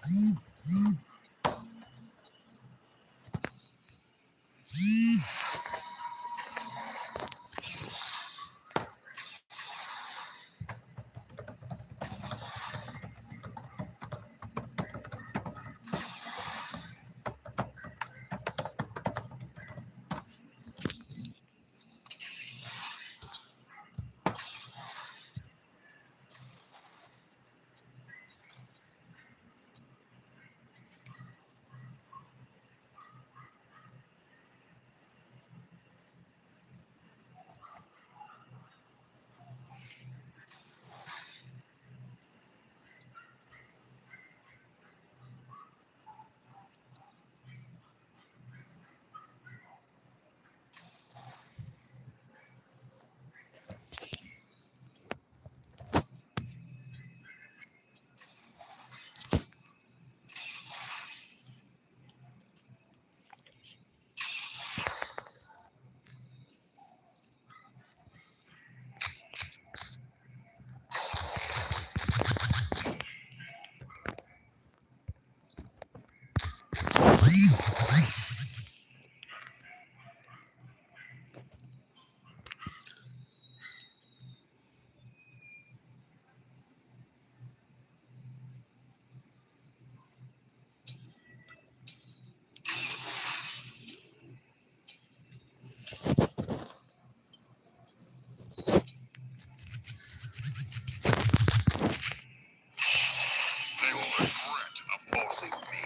They will regret opposing me.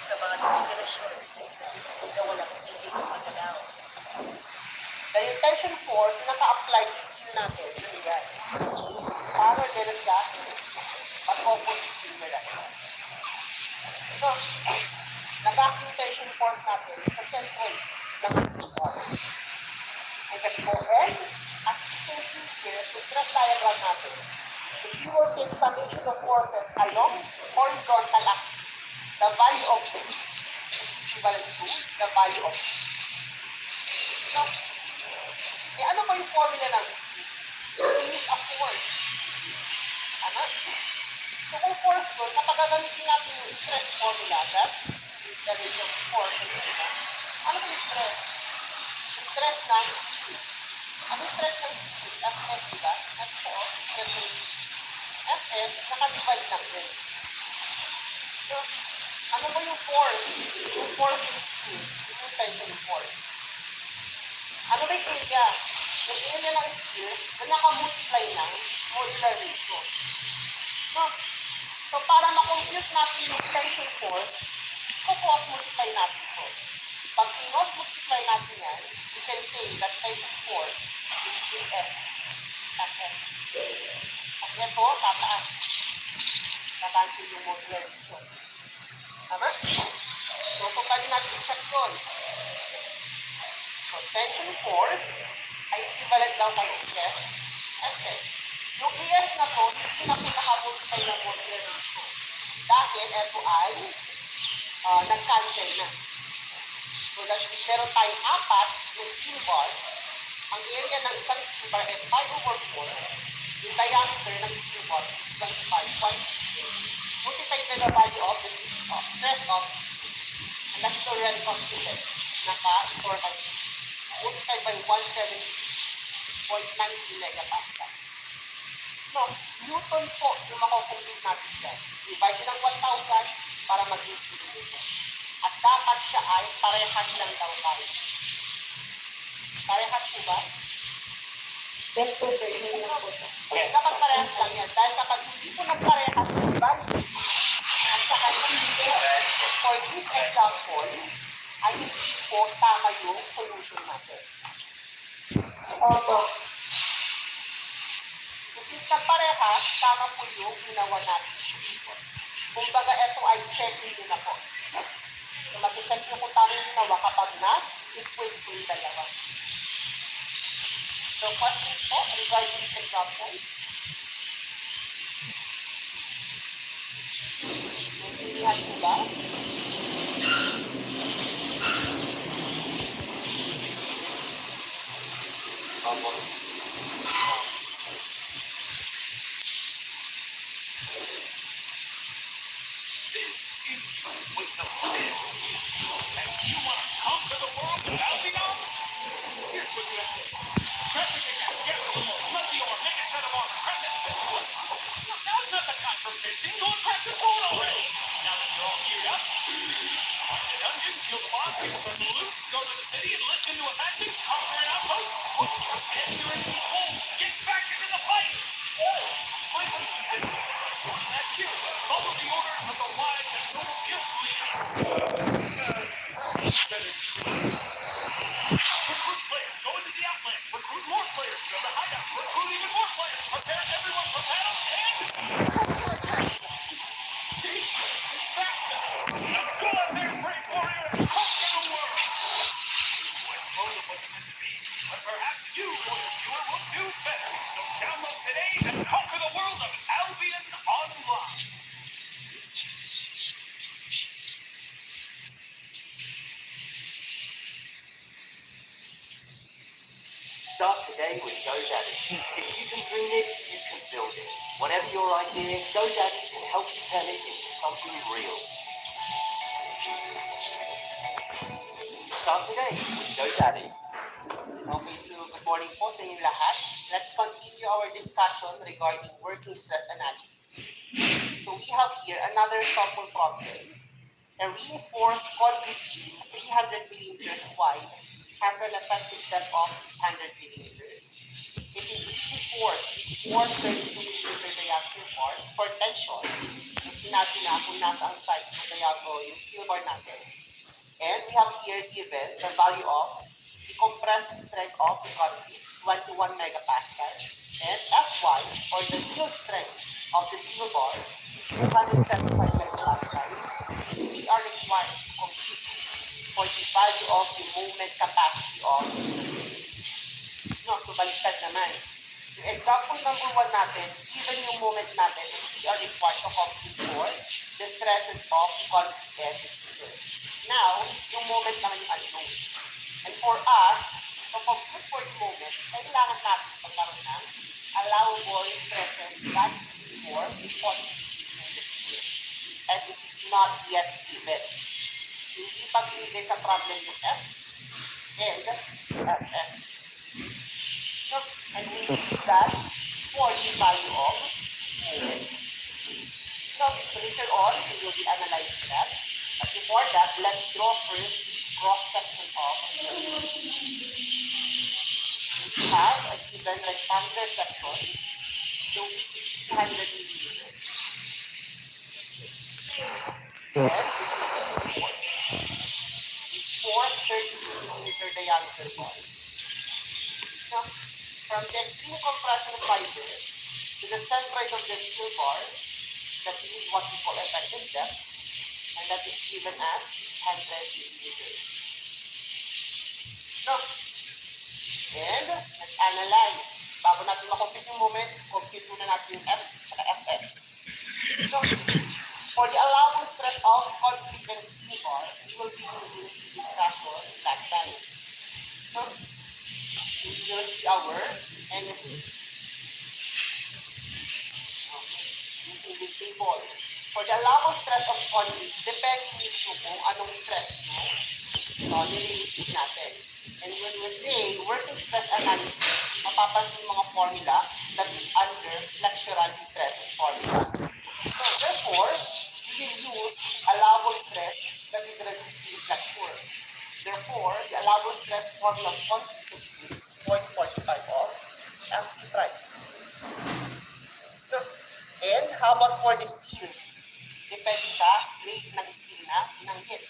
sa mga denominasyon na walang hindi sa pagkalaw. The intention force naka-apply sa skill natin. So, yan. Power delegacy, but opposite similar. So, nag-act tension force natin sa centroid ng keyboard. And let's go ahead. As you can see here, sa stress diagram natin, if you will take summation of forces along horizontal axis, the value of C is equivalent to the value of P. So, ano ba yung formula ng P is a force. Ano? So, kung force doon, kapag gagamitin natin yung stress formula, that is the ratio of force and area. Ano ba yung stress? Stress ng steel. Ano yung stress ng steel? Fs, diba? Natin siya, stress ng steel. Fs, nakadivide ng L. So, ano ba yung force? Yung force is steel. Yung tension force. Ano ba yung area? Yung area ng steel na nakamultiply ng modular ratio. So para ma-compute natin yung tension force, i-cross-multiply natin ito. Pag i-cross-multiply natin yan, we can say that tension force is Ks, Fs. Kasi ito, tataas. Tatasin yung modular ratio. Tama? So kung pwede natin i-check yun. So tension force ay equivalent daw kay Es, Fs. Yung ES na to, hindi na pinaka-multiply ng modular ratio. Dahil ito ay nag-cancel na. So that is, meron tayong apat na steel bar. Ang area ng isang steel bar ay 5/4. Yung diameter ng steel bar is 25.6. Multiply by the value of the stress of steel. And that's already computed. Naka-store by 6. Multiply by 176.90 megapascal. No, Newton po yung makukumpute natin dyan. Divide ng 1,000 para maging kilonewton. At dapat siya ay parehas lang daw tayo. Parehas po ba? Yes po, sir. Okay. Dapat parehas lang yan. Dahil kapag hindi po nagparehas yung values, at saka hindi po, for this example, ay hindi po tama yung solution natin. Opo. So since nagparehas, tama po yung ginawa natin solution. Kung baga ito ay checking nyo na po. So mag-check nyo kung tama yung ginawa kapag na-equate po yung dalawa. So questions po regarding this example? Naintindihan po ba? Almost. This is you. Wait, no, this is you. And you want to conquer the world without the arm? Here's what you have to do. Grab the pickaxe, get some more, smelt the ore, make a set of armor, craft it, and flip. Now's not the time for fishing. Go and craft the sword already. Now that you're all geared up, find the dungeon, kill the boss, get some loot, go to the city, enlist into a faction, conquer an outpost. Once you're heading your enemy's hole, get back into the fight. Why don't you just join that queue? Follow the orders of the wise and noble guild leader. Recruit players, go into the outlands. Recruit more players, build a hideout. Recruit even more players. Prepare everyone for battle and... See? It's that now. Now go out there, brave warrior, and conquer the world. I suppose it wasn't meant to be, but perhaps you, loyal viewer, will do better. So download today and conquer the world of Albion Online. Start today with GoDaddy. If you can dream it, you can build it. Whatever your idea, GoDaddy can help you turn it into something real. Start today with GoDaddy. Okay, so good morning po sa inyong lahat. Let's continue our discussion regarding working stress analysis. So we have here another sample problem. A reinforced concrete beam 300 millimeters wide has an effective depth of 600 millimeters. It is reinforced with 4 32 millimeter diameter bars for tension using natin na kung nasa ang site ng yung steel bar natin. And we have here given the value of the compressive strength of the concrete, 21 megapascal, and Fy, or the yield strength of the steel bar, 275 megapascal. We are required to compute for the value of the moment capacity of so baliktad naman. Yung example number 1 natin, given yung moment natin, we are required to compute for the stresses of the concrete and the steel. Now, yung moment naman yung unknown. And for us, to compute for the moment, kailangan natin magkaroon ng allowable stresses that is for the concrete and the steel. And it is not yet given. Hindi pa binigay sa problem yung F and Fs. And we need that for the value of moment. So later on, we will be analyzing that. But before that, let's draw first the cross-section of the we have a given rectangular section. The width is 300 millimeters. And four 32-millimeter diameter bars. Now, from the extreme compression fiber to the centroid of the steel bar, that is what we call effective depth, and that is given as 600 millimeters. Now, and let's analyze. Bago natin makompute yung moment, compute muna natin yung F at Fs. So, for the allowable stress of concrete and steel bar, we will be using the discussion last time. So, we will see our NSC. Okay, using this table. For the allowable stress of concrete, depending mismo kung anong stress mo, nireleases natin. And when we say working stress analysis, mapapansin mga formula that is under flexural stresses formula. So therefore, we will use allowable stress that is resisting flexure. Therefore, the allowable stress formula of concrete to be used is 0.45 of Fc prime. And how about for the steel? Depende sa grade ng steel na binanggit.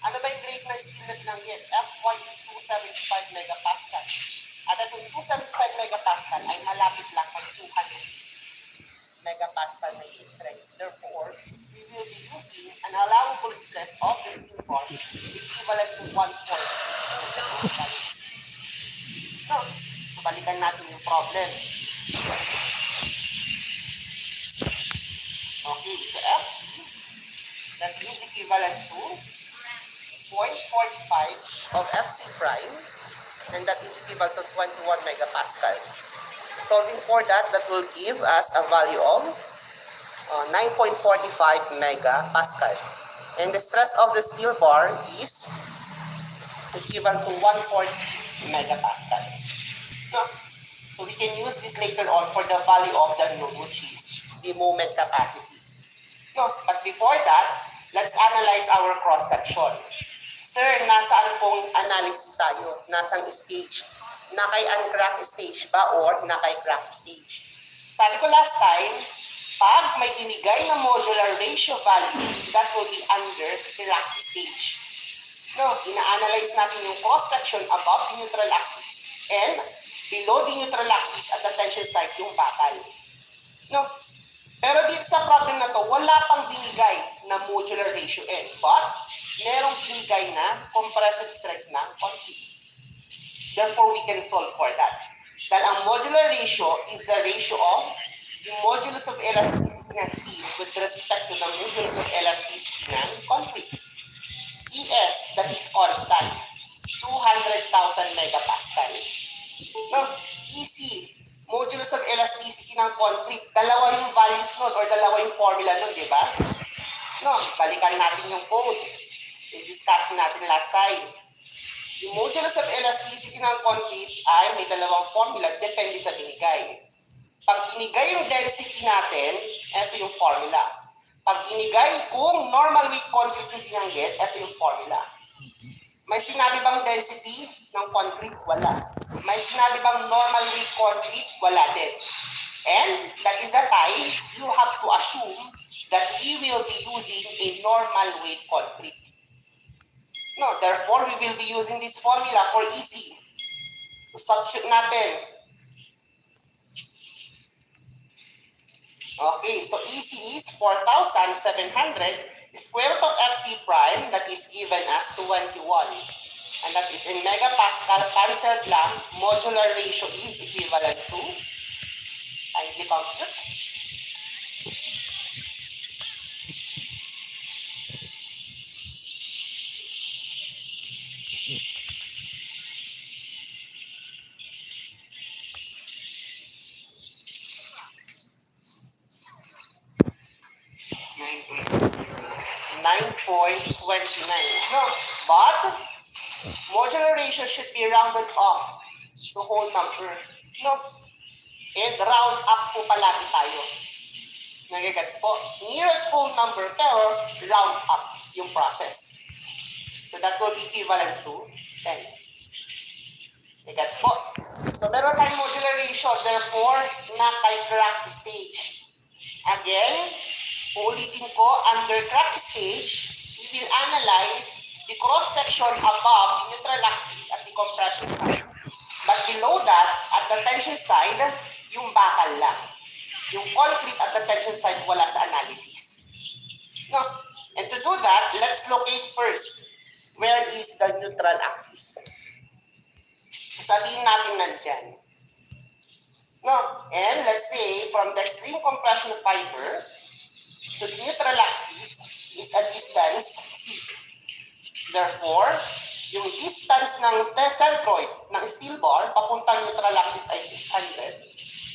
Ano ba yung grade ng steel na binanggit? Fy is 275 megapascal. At itong 275 megapascal ay malapit lang kay 200 megapascal na yield strength. Therefore, we will be using an allowable stress of the steel bar equivalent to 1/4 megapascal. No. So, balikan natin yung problem. Okay, so Fc, that is equivalent to 0.45 of Fc prime, and that is equivalent to 21 megapascal. So solving for that, that will give us a value of 9.45 megapascal. And the stress of the steel bar is equivalent to 1/4 megapascal. No? So we can use this later on for the value of the node, which is the moment capacity. No? But before that, let's analyze our cross-section. Sir, nasaan pong analysis tayo? Nasang stage? Nakay-uncrack stage ba or nakay-crack stage? Sabi ko last time, pag may binigay na modular ratio value, that will be under crack stage. No, ina-analyze natin yung cross-section above the neutral axis and below the neutral axis at the tension side yung bakal. No? Pero dito sa problem na to, wala pang binigay na modular ratio N. But, merong binigay na compressive strength ng concrete. Therefore, we can solve for that. Dahil ang modular ratio is the ratio of the modulus of elasticity ng steel with respect to the modulus of elasticity ng concrete. ES, that is constant, 200,000 megapascal. No, EC, modulus of elasticity ng concrete, dalawa yung values nun or dalawa yung formula nun, di ba? No, balikan natin yung code. I-discuss natin last time. Yung modulus of elasticity ng concrete ay may dalawang formula, depende sa binigay. Pag binigay yung density natin, ito yung formula. Pag binigay kung normal weight concrete yung binanggit, ito yung formula. May sinabi bang density ng concrete? Wala. May sinabi bang normal weight concrete? Wala din. And that is the time you have to assume that we will be using a normal weight concrete. No, therefore, we will be using this formula for EC. So, substitute natin. Okay, so EC is 4,700. Square root of FC prime, that is given as 21. And that is in megapascal, cancelled lang. Modular ratio is equivalent to, kindly compute. .29. No, but modular ratio should be rounded off to whole number. No, and round up po palagi tayo. Nagigets po? Nearest whole number pero round up yung process. So that will be equivalent to 10. Nagigets po? So meron tayong modular ratio, therefore, na kay cracked stage. Again, uulitin ko, under cracked stage, we will analyze the cross-section above the neutral axis at the compression side. But below that, at the tension side, yung bakal lang. Yung concrete at the tension side, wala sa analysis. No? And to do that, let's locate first, where is the neutral axis? Sabihin natin nandyan. No? And let's say, from the extreme compression fiber to the neutral axis is a distance C. Therefore, yung distance ng centroid ng steel bar papuntang neutral axis ay 600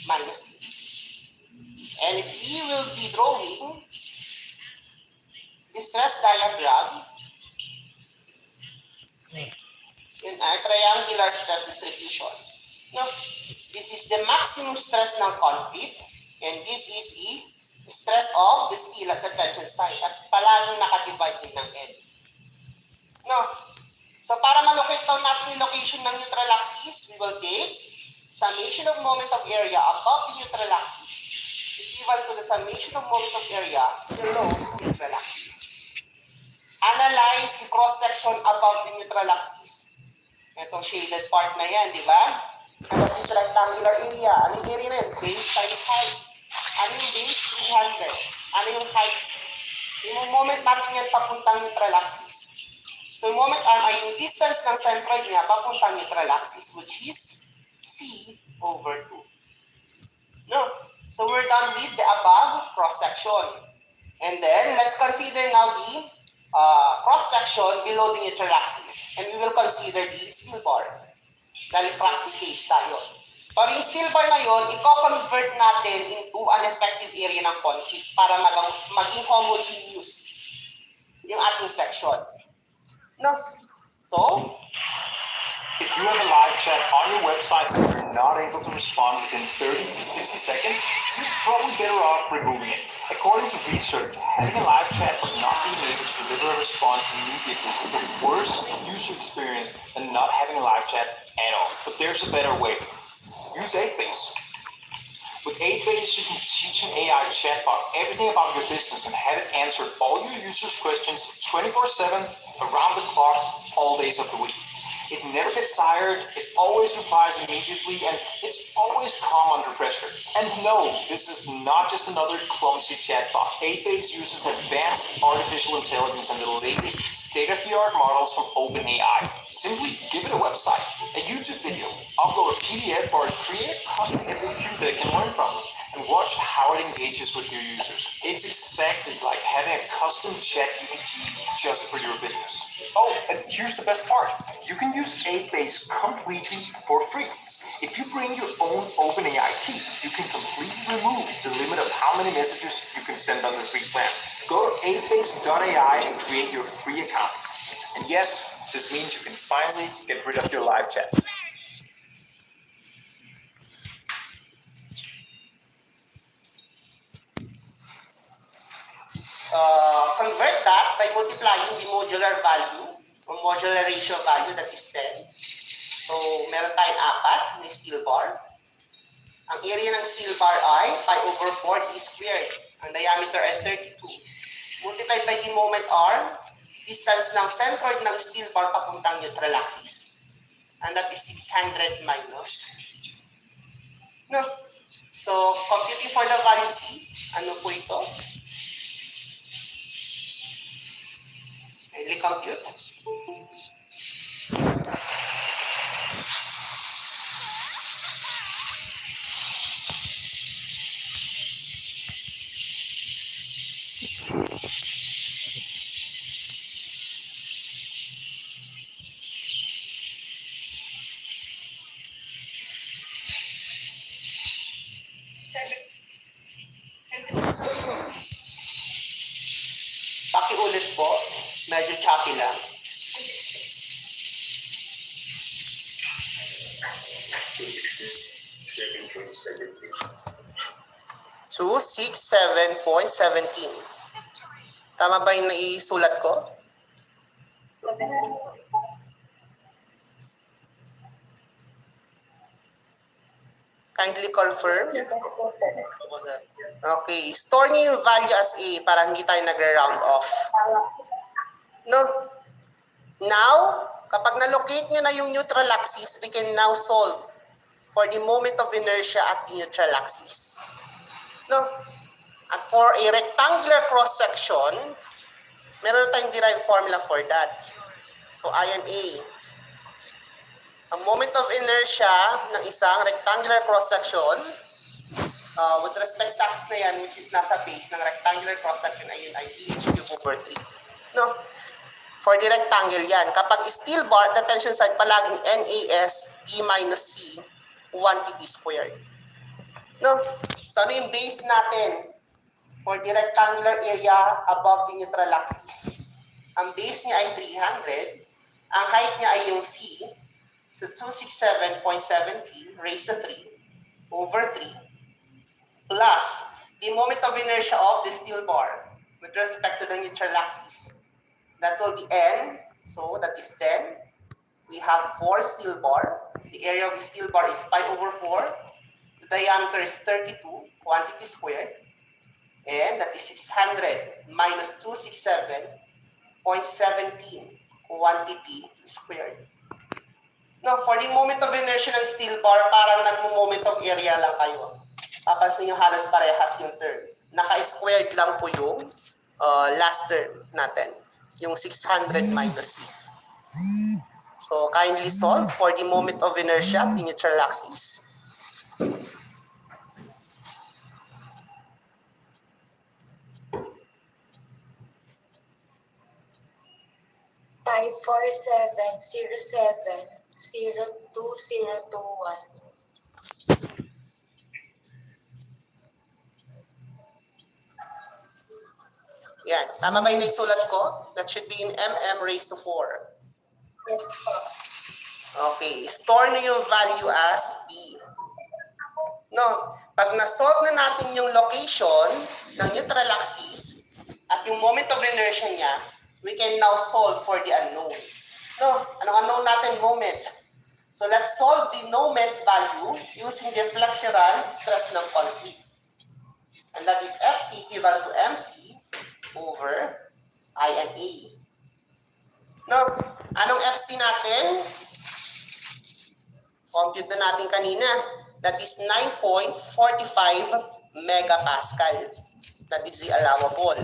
minus C. And if we will be drawing the stress diagram, yun ay triangular stress distribution. No? This is the maximum stress ng concrete, and this is the stress of the steel at the tension side. At palaging nakadivide din ng N. No? So para malocate down natin yung location ng neutral axis, we will take summation of moment of area above the neutral axis equal to the summation of moment of area below the neutral axis. Analyze the cross-section above the neutral axis. Itong shaded part na yan, di ba? And that is the rectangular area. Anong area na yun? Base times height. Ano yung base? 300. Ano yung height? Yung moment natin yan papuntang neutral axis. So yung moment arm ay yung distance ng centroid niya papuntang neutral axis, which is C over 2. No? So we're done with the above cross-section. And then, let's consider now the cross-section below the neutral axis. And we will consider the steel bar. Dahil practice stage tayo. Pero yung steel bar na yun, i-convert natin into an effective area ng concrete para maging homogeneous yung ating section. No? So, if you have a live chat on your website and you're not able to respond within 30 to 60 seconds, you're probably better off removing it. According to research, having a live chat but not being able to deliver a response immediately is a worse user experience than not having a live chat at all. But there's a better way. Use 8base. With 8base, you can teach an AI chatbot everything about your business and have it answer all your users' questions 24/7, around the clock, all days of the week. It never gets tired, it always replies immediately, and it's always calm under pressure. And no, this is not just another clumsy chatbot. 8base uses advanced artificial intelligence and the latest state-of-the-art models from OpenAI. Simply give it a website, a YouTube video, upload a PDF, or create a custom FAQ that it can learn from. And watch how it engages with your users. It's exactly like having a custom ChatGPT just for your business. Oh, and here's the best part. You can use 8base completely for free. If you bring your own OpenAI key, you can completely remove the limit of how many messages you can send on the free plan. Go to 8base.ai and create your free account. And yes, this means you can finally get rid of your live chat. Convert that by multiplying the modular value or modular ratio value, that is 10. So, meron tayong 4 na steel bar. Ang area ng steel bar ay pi over 4 d squared. Ang diameter ay 32. Multiplied by the moment r, distance ng centroid ng steel bar papuntang neutral axis. And that is 600 minus c. No? So, computing for the value c, ano po ito? Kindly compute. Pakiulit po. Medyo choppy lang. Two, 6, 7.17. Tama ba yung naisulat ko? Kindly confirm. Okay, store niyo yung value as A para hindi tayo nag-round off. No? Now, kapag na-locate niyo na yung neutral axis, we can now solve for the moment of inertia at the neutral axis. No? At for a rectangular cross-section, meron na tayong derived formula for that. So, I and A. Ang moment of inertia ng isang rectangular cross-section, with respect sa axis na yan, which is nasa base ng rectangular cross-section, ayun ay PH cube over 3. No? For the rectangle yan. Kapag steel bar, the tension side palaging NAS D minus C 1 d squared. No? So ano yung base natin for the rectangular area above the neutral axis? Ang base niya ay 300. Ang height niya ay yung C. So 267.17 raised to 3 over 3 plus the moment of inertia of the steel bar with respect to the neutral axis. That will be N. So that is 10. We have 4 steel bar. The area of the steel bar is pi over 4. The diameter is 32 quantity squared. And that is 600 minus 267.17 quantity squared. Now, for the moment of inertia ng steel bar, parang nagmo-moment of area lang kayo. Papansin nyo halos parehas yung term. Naka-squared lang po yung last term natin. Yung 600 minus C. So, kindly solve for the moment of inertia, the neutral axis. Pi 47070221. Yan. Tama ba yung naisulat ko? That should be in mm raised to 4. Yes po. Okay. Store nyo yung value as B. No. Pag na-solve na natin yung location ng neutral axis at yung moment of inertia niya, we can now solve for the unknown. No. Anong unknown natin? Moment. So let's solve the moment value using the flexural stress ng concrete. And that is FC equivalent to MC over I and A. No? Anong FC natin? Compute na natin kanina. That is 9.45 megapascal. That is the allowable.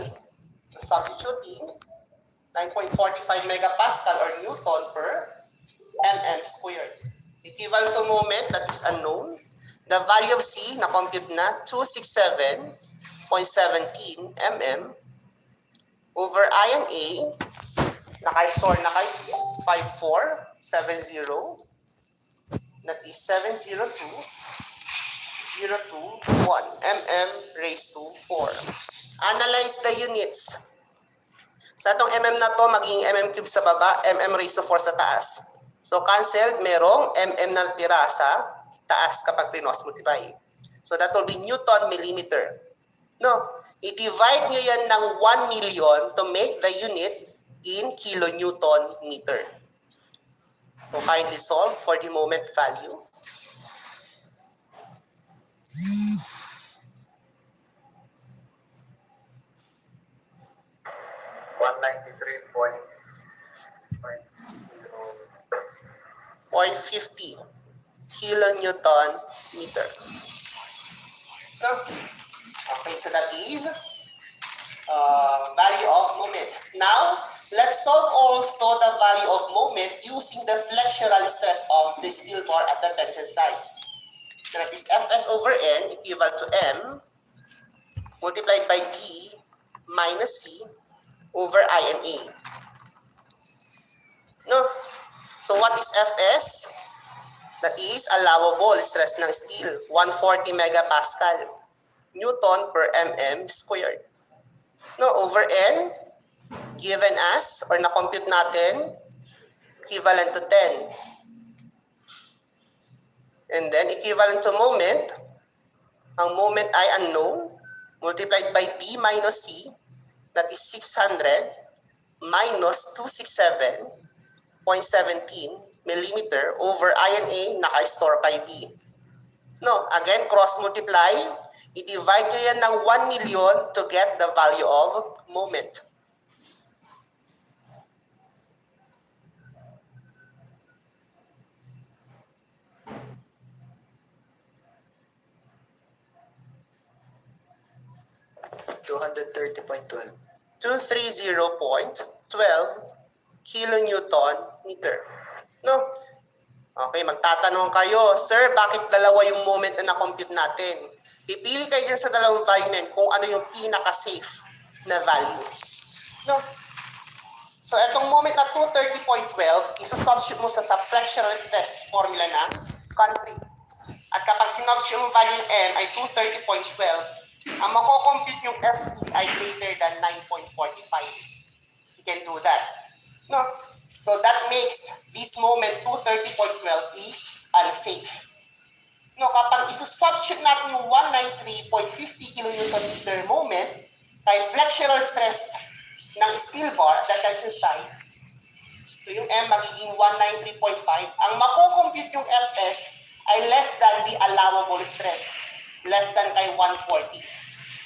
So substituting 9.45 megapascal or Newton per mm squared. Equivalent to moment, that is unknown. The value of C, na-compute na, 267.17 mm over I and A, naka-store na kay 5470, that is 702.021 mm raised to 4. Analyze the units. Sa itong mm na to, magiging mm cube sa baba, mm raised to 4 sa taas. So cancelled, merong mm na tira sa taas kapag cross multiply. So that will be Newton millimeter. No, i-divide nyo yan ng 1 million to make the unit in kilonewton meter. So kindly solve for the moment value. .50 kilonewton meter. No? Okay, so that is value of moment. Now, let's solve also the value of moment using the flexural stress of the steel bar at the tension side. That is Fs over N equivalent to M multiplied by D minus C over I and A. No? So what is Fs? That is allowable stress ng steel, 140 megapascal, Newton per mm squared. No, over N, given as, or na-compute natin, equivalent to 10. And then, equivalent to moment, ang moment ay unknown, multiplied by D minus C, that is 600 minus 267.17 millimeter over I and A, naka-store kay B. No, again, cross-multiply, i-divide nyo yan ng 1 million to get the value of moment. $230.12. 230.12 kilonewton meter. No? Okay, magtatanong kayo, Sir, bakit dalawa yung moment na na-compute natin? Pipili kayo dyan sa dalawang value na yun kung ano yung pinaka-safe na value. No? So, itong moment na 230.12, isusubstitute mo sa flexural stress formula ng country. At kapag sinubstitute yung value ng M ay 230.12, ang mako-compute yung FC ay greater than 9.45. You can do that. No? So that makes this moment 230.12 is unsafe. No, kapag isusubstitute natin yung 193.50 kN moment kay flexural stress ng steel bar, that tension side, so yung M magiging 193.5, ang mako-compute yung Fs ay less than the allowable stress, less than kay 140,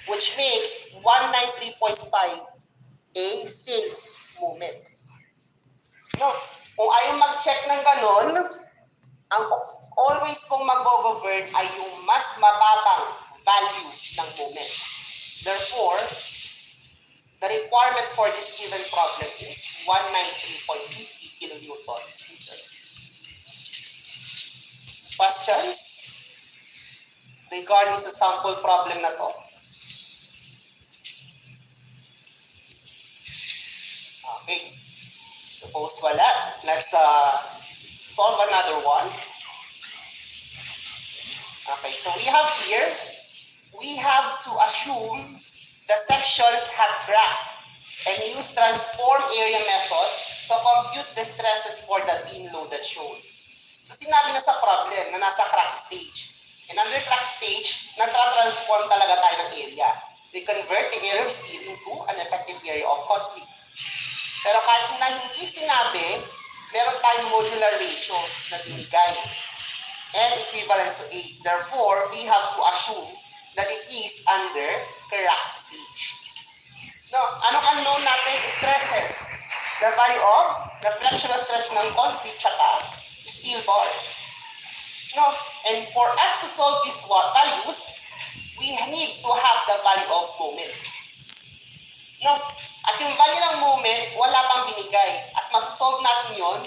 which makes 193.5 a safe moment. No, kung ayaw mag-check ng ganon, ang always kong mag-govern ay yung mas mababang value ng moment. Therefore, the requirement for this given problem is 193.50 kilonewton. Questions regarding sa sample problem na to? Okay. Suppose wala. Let's solve another one. Okay, so we have here, we have to assume the sections have cracked and use transform area method to compute the stresses for the beam loaded shown. So sinabi na sa problem na nasa crack stage. And under crack stage, nagtra-transform talaga tayo ng area. We convert the area of steel into an effective area of concrete. Pero kahit na hindi sinabi, meron tayong modular ratio na binigay. And equivalent to 8. Therefore, we have to assume that it is under crack stage. So, anong unknown natin? Stresses. The value of the flexural stress ng concrete tsaka steel bar. No? And for us to solve these values, we need to have the value of moment. No? At yung value ng moment, wala pang binigay. At masosolve natin yon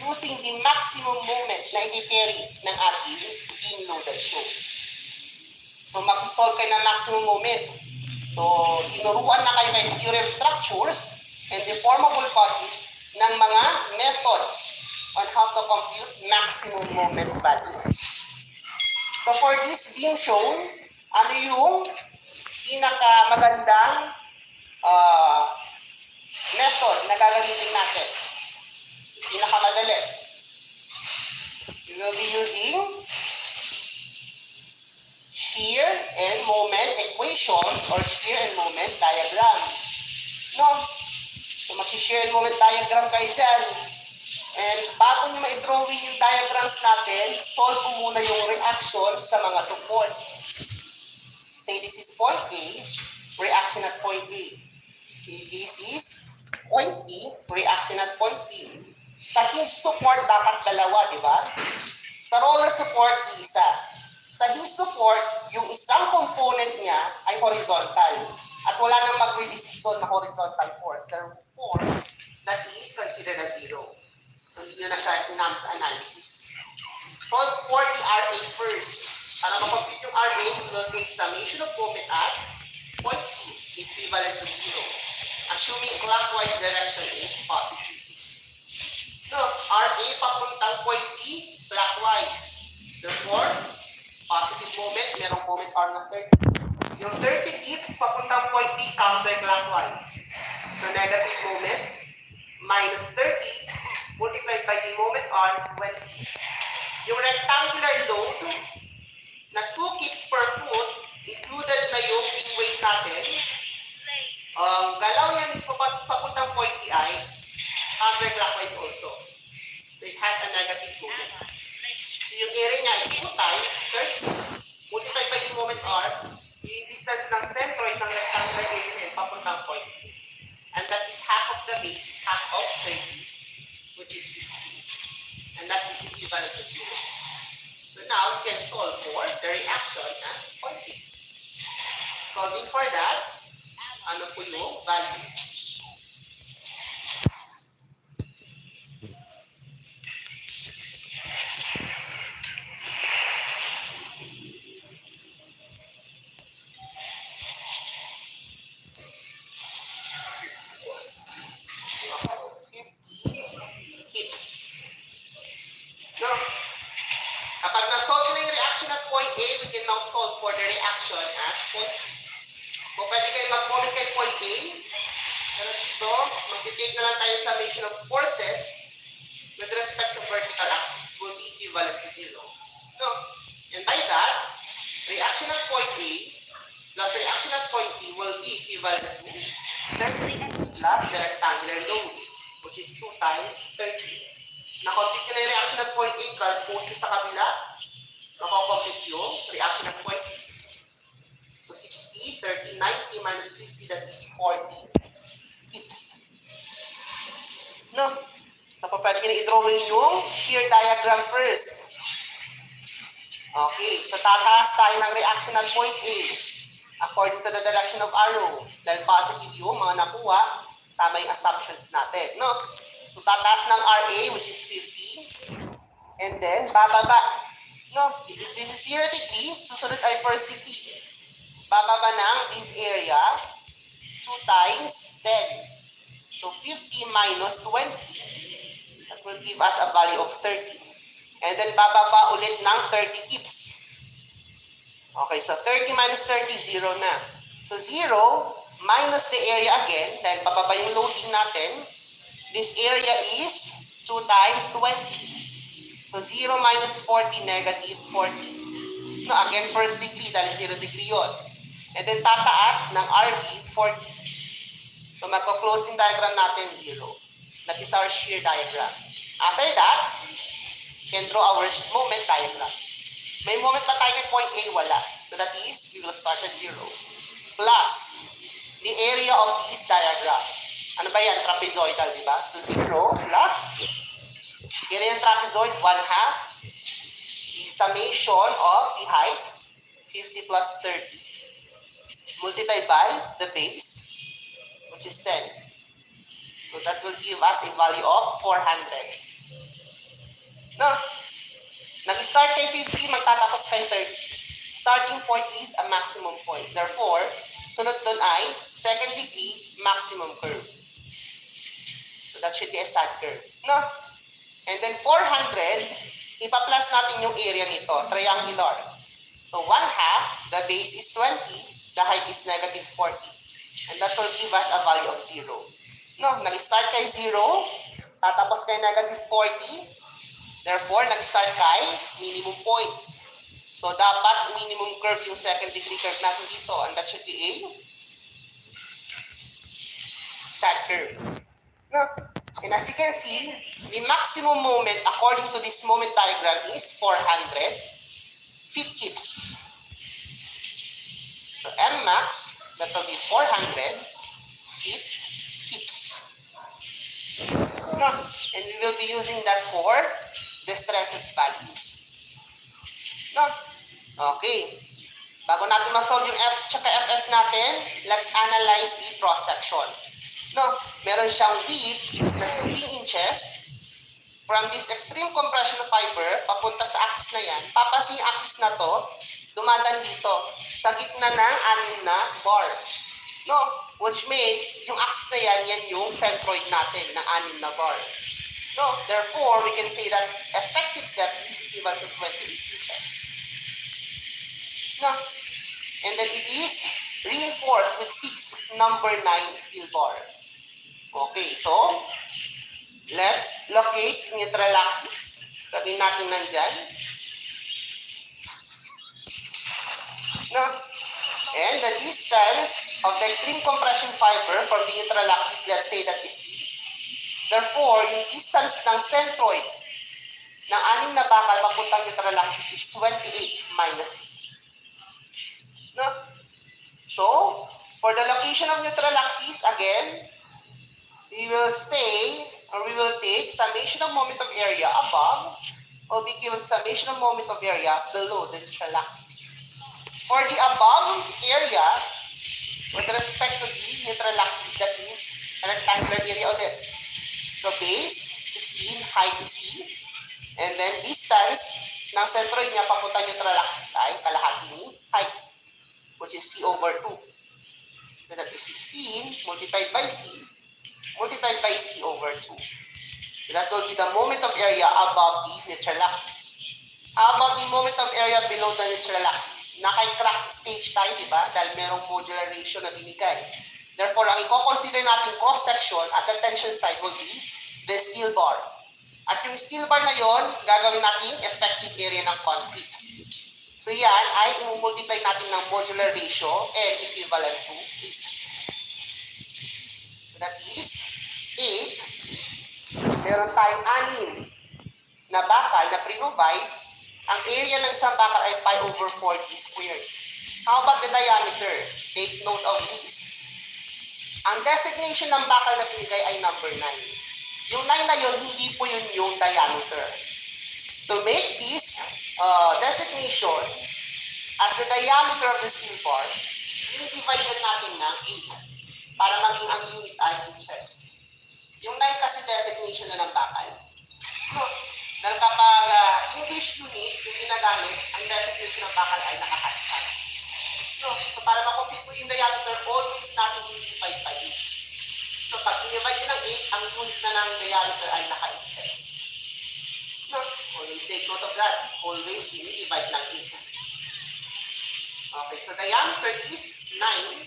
using the maximum moment na i-carry ng ating beam loaded show. So, magsosolve kayo ng maximum moment. So, tinuruan na kayo kay theory of structures and deformable bodies ng mga methods on how to compute maximum moment values. So, for this beam shown, ano yung pinakamagandang method na gagamitin natin? Pinakamadali. We will be using shear and moment equations or shear and moment diagram. No? So, mag-shear and moment diagram kayo dyan. And bago nyo ma-drawing yung diagrams natin, solve mo muna yung reaction sa mga support. Say this is point A, reaction at point A. See, this is point B, reaction at point B. Sa hinge support, dapat dalawa, di ba? Sa roller support, isa. Sa hinge support, yung isang component niya ay horizontal. At wala nang mag-resist doon na horizontal force. Therefore, that is considered as zero. So, hindi nyo na siya sinama sa analysis. Solve for the RA first. Para makomplete yung RA, you will take summation of moment at point P, equivalent to zero. Assuming clockwise direction is positive. No, RA papuntang point P, clockwise. Therefore, positive moment, merong moment R na 30. Yung 30 pips papuntang point P, counterclockwise. So, negative moment, minus 30, multiplied by the moment R, 20. Yung rectangular load na 2 kips per foot, included na yung in weight natin. Galaw niya mismo papuntang point PI, counterclockwise also. So it has a negative moment. So yung area niya ay 2 times 30, multiplied by the moment R, yung distance ng centroid ng rectangular area papuntang point P. And that is half of the base, half of 30, which is 50. And that is equivalent to 0. So now we can solve for the reaction at point A. Solving for that, ano po yung value? Kapag na-solve ko na yung reaction at point A, we can now solve for the reaction at point B. Kung pwede kayo mag-comment kay point A, pero dito, mag-take na lang tayo summation of forces with respect to vertical axis will be equivalent to 0. No? And by that, reaction at point A plus reaction at point B will be equivalent to 30 plus the rectangular load, which is 2 times 30. Na-complete ko na yung reaction at point A, transpose sa kabila, makakomplete yung reaction at point B. So 60, 30, 90 minus 50, that is 40 kips. No? So pwede ko na i-drawing yung shear diagram first. Okay, so tataas tayo ng reaction at point A according to the direction of arrow. Dahil positive yung mga nakuha, tama yung assumptions natin. No? So, tataas ng RA, which is 50. And then, bababa. No, if this is 0 degree, susunod ay first degree. Bababa ng this area, 2 times 10. So, 50 minus 20. That will give us a value of 30. And then, bababa ulit ng 30 kips. Okay, so 30 minus 30, 0 na. So, 0 minus the area again, dahil bababa yung loading natin. This area is 2 times 20. So, 0 minus 40, negative 40. No, again, first degree, dahil 0 degree yun. And then, tataas ng RB, 40. So, magko-closing diagram natin, 0. That is our shear diagram. After that, you can draw our moment diagram. May moment pa tayo kay point A, wala. So, that is, we will start at 0. Plus, the area of this diagram. Ano ba yan? Trapezoidal, di ba? So, 0 plus, area ng trapezoid, 1/2. The summation of the height, 50 plus 30. Multiplied by the base, which is 10. So, that will give us a value of 400. No? Nag-start kay 50, magtatapos kay 30. Starting point is a maximum point. Therefore, sunod doon ay second degree maximum curve. So, that should be a sad curve. No? And then 400, ipa-plus natin yung area nito, triangular. So 1/2, the base is 20, the height is negative 40. And that will give us a value of 0. No, nag-start kay 0, tatapos kay negative 40, therefore, nag-start kay minimum point. So dapat minimum curve yung second degree curve natin dito, and that should be a sad curve. No? And as you can see, the maximum moment according to this moment diagram is 400 feet cubes. So M max, that will be 400 feet cubes. No? And we will be using that for the stresses values. No? Okay. Bago natin ma-solve yung F tsaka Fs natin, let's analyze the cross-section. No, meron siyang width na 15 inches. From this extreme compression fiber, papunta sa axis na yan, papansin yung axis na to, dumadaan dito, sa gitna ng 6 na bar. No, which means, yung axis na yan, yan yung centroid natin ng 6 na bar. No, therefore, we can say that effective depth is equal to 28 inches. No, and then it is reinforced with 6 number 9 steel bar. Okay, so let's locate neutral axis. Sabihin natin nandyan. No? And the distance of the extreme compression fiber from the neutral axis, let's say that is C. Therefore, yung distance ng centroid ng 6 na bakal papuntang neutral axis is 28 minus C. No? So, for the location of neutral axis, again, we will say, or we will take summation of moment of area above will be given summation of moment of area below the neutral axis. For the above area, with respect to the neutral axis, that is a rectangular area ulit. So base, 16, height is C, and then distance ng centroid niya papunta neutral axis ay kalahati ni height, which is C over 2. So that is 16 multiplied by C over 2. So that will be the moment of area above the neutral axis. How about the moment of area below the neutral axis? Naka-crack stage tayo, di ba? Dahil merong modular ratio na binigay. Therefore, ang i-consider natin cross-section at the tension side will be the steel bar. At yung steel bar na yon, gagawin natin effective area ng concrete. So yan ay i-multiply natin ng modular ratio and equivalent to 8. So that is 8. Meron tayong 6 na bakal na pre-provide. Ang area ng isang bakal ay pi over 4d squared. How about the diameter? Take note of this. Ang designation ng bakal na binigay ay number 9. Yung 9 na yun, hindi po yun yung diameter. To make this designation as the diameter of the steel bar, i-divide natin ng 8 para maging ang unit ay inches. Yung 9 kasi designation na ng bakal. No, dahil kapag English unit yung ginagamit, ang designation ng bakal ay naka-hashtag. No, so para makompute po yung diameter, always natin i-divide by 8. So pag i-divide ng 8, ang unit na ng diameter ay naka-inches. No, always take note of that. Always i-divide ng 8. Okay, so diameter is 9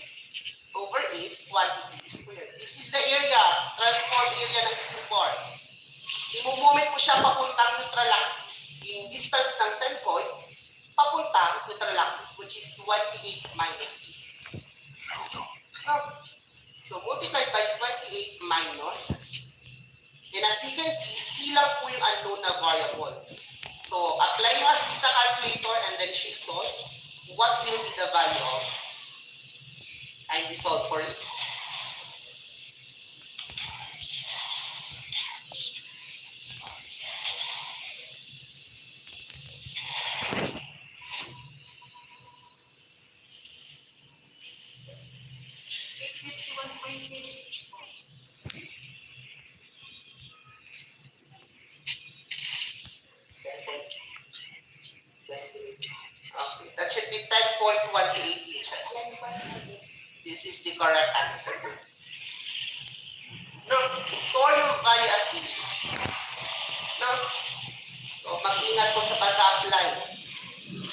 over 8 quantity squared. This is the area, transform area ng steel bar. I-moment mo siya papuntang neutral axis. Yung distance ng centroid, papuntang neutral axis, which is 28 minus C. No. So, multiplied by 28 minus C. And as you can see, C lang po yung unknown na variable. So, apply mo as sa calculator and then shift solve. What will be the value of C? And solve for it. That should be 10.28 inches. This is the correct answer. No, store yung value as this. No? So, mag-ingat po sa pag-apply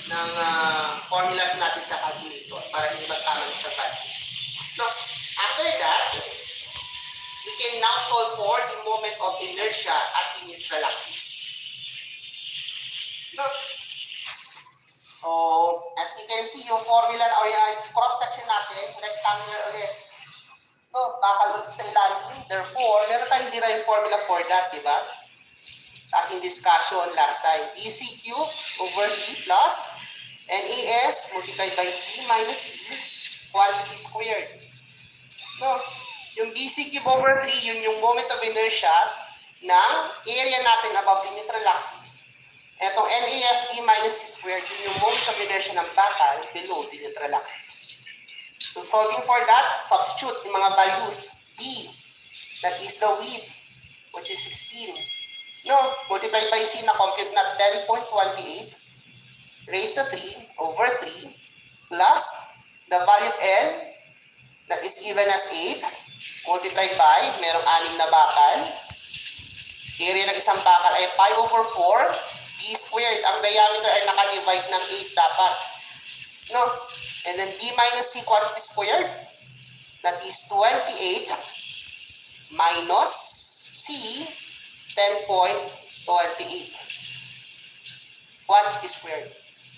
ng formulas natin sa calculator para hindi magtama sa values. No? After that, we can now solve for the moment of inertia at the neutral axis. No? So, as you can see, yung formula or yung cross-section natin, rectangular ulit. No, bakal ulit sa ilalim. Therefore, meron tayong derived formula for that, di ba? Sa ating discussion last time. BC cube over D plus NAS multiplied by D minus C quantity squared. No, yung BC cube over 3, yun yung moment of inertia ng area natin above the neutral axis. Etong NAS D minus C squared, yun yung moment of inertia ng bakal below the neutral axis. So solving for that, substitute yung mga values. B, that is the width, which is 16. No, multiplied by C na compute na 10.28 raised to 3 over 3 plus the value of N that is given as 8 multiplied by, merong 6 na bakal. Area ng isang bakal ay pi over 4 D squared. Ang diameter ay nakadivide ng 8 dapat. No? And then D minus C quantity squared, that is 28 minus C 10.28 quantity squared.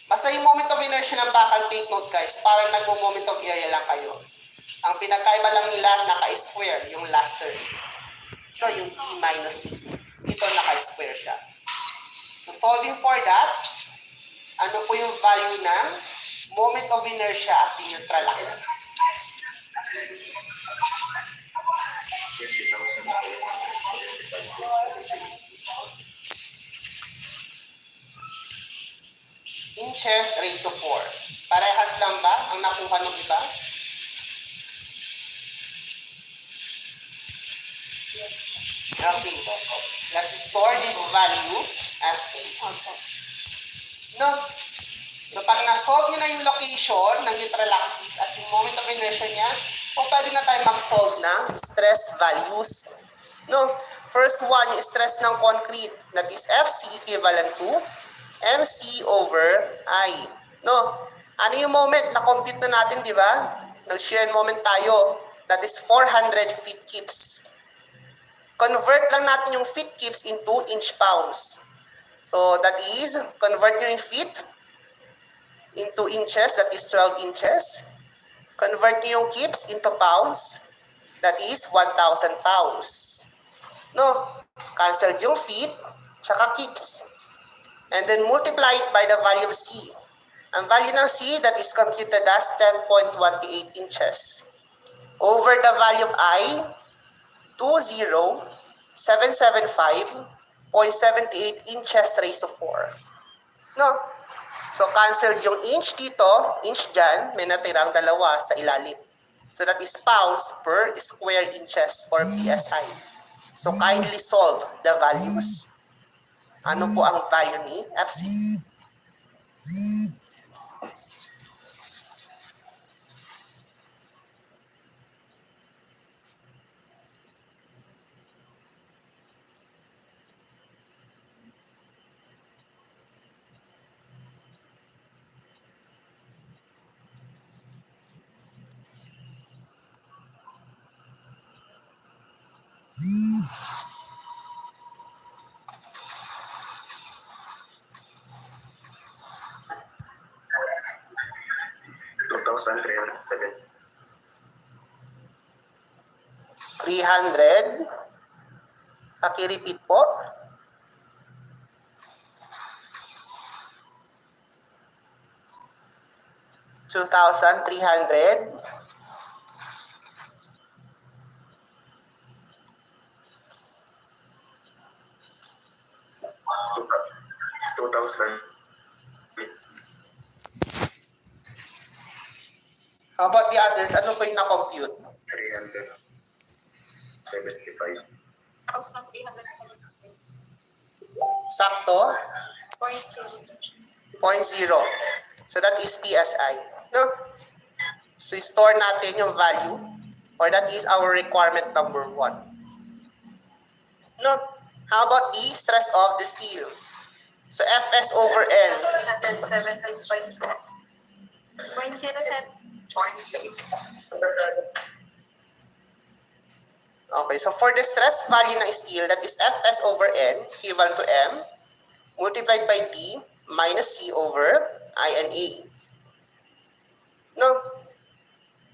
Basta yung moment of inertia ng bakal, take note guys, parang nagmo-moment of area lang kayo. Ang pinagkaiba lang nila, naka-square yung last term. So yung D minus C, dito naka-square siya. So solving for that, ano po yung value ng moment of inertia at the neutral axis? Inches raised to 4. Parehas lang ba ang nakuha ng iba? Okay. Let's store this value as P. No? So pag na-solve nyo na yung location ng neutral axis at yung moment of inertia niya, o pwede na tayo mag-solve ng stress values. No? First one, yung stress ng concrete, that is FC equivalent to MC over I. No? Ano yung moment na compute na natin, di ba? Nag-shear moment tayo. That is 400 feet cubes. Convert lang natin yung feet cubes into inch pounds. So that is, convert nyo yung feet into inches, that is 12 inches. Convert nyo yung cubes into pounds, that is 1,000 pounds. No? Cancel yung feet, tsaka cubes. And then multiply it by the value of C. Ang value ng C, that is computed as 10.28 inches. Over the value of I, 20775.78 inches raised to 4. No? So, cancel yung inch dito, inch dyan, may natirang dalawa sa ilalim. So, that is pounds per square inches or PSI. So, kindly solve the values. Ano po ang value ni FC? $2,307. 300. Paki-repeat po. $2,300. How about the others? Ano po yung na-compute? 375. 1,300. Sakto? 0.0. 0.0. So that is PSI. No? So store natin yung value or that is our requirement number 1. No? How about the stress of the steel? So Fs over L. 107.5. 0.07. Okay, so for the stress value ng steel, that is Fs over N equivalent to M multiplied by D minus C over I and A. No?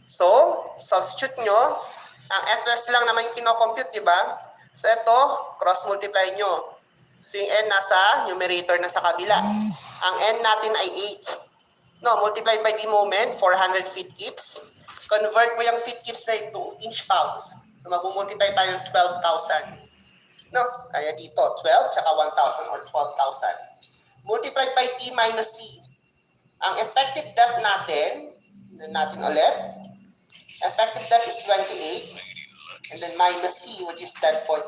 So, substitute nyo Ang Fs lang naman yung kinocompute, di ba? So ito, cross-multiply nyo. So yung n nasa numerator na sa kabila. Ang n natin ay 8. No, multiplied by the moment, 400 feet cubes. Convert mo yung feet cubes na into inch pounds. So mag-multiply tayo ng 12,000. No, kaya dito, 12 tsaka 1,000 or 12,000. Multiplied by t minus c. Ang effective depth natin ulit, effective depth is 28. And then minus C, which is 10.28.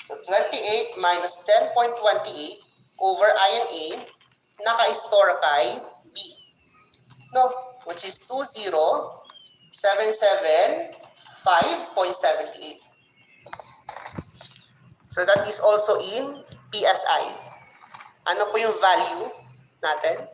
So 28 minus 10.28 over I and A, naka-store kay B. No, which is 20,775.78. So that is also in PSI. Ano po yung value natin?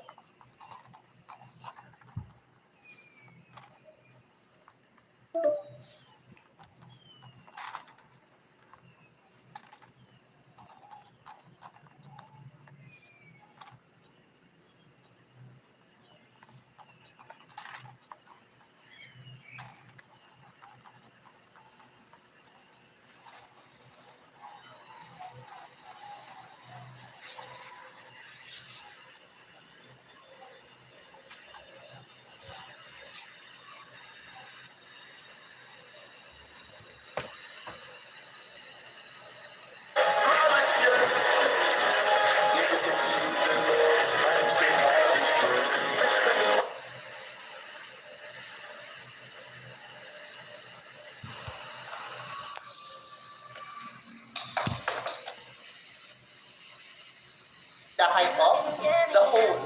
The height of the hole.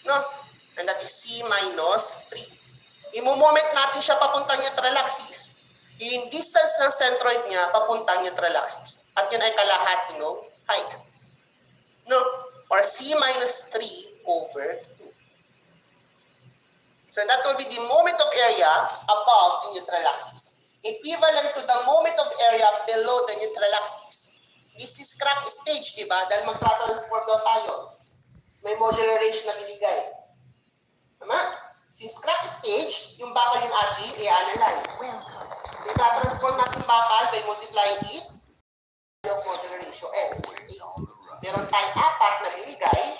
No? And that is C minus 3. Imo-moment natin siya papuntang neutral axis. Yung distance ng centroid niya papuntang neutral axis. At yun ay kalahati ng height. No? Or C minus 3 over 2. So that will be the moment of area above the neutral axis. Equivalent to the moment of area below the neutral axis. This is crack stage, di ba? Dahil mag-transform daw tayo. May modular range na binigay. Tama? Since crack stage, yung bakal yung ating i-analyze. I-transform natin bakal by multiplying it yung modular ratio n. Meron tayong 4 na binigay.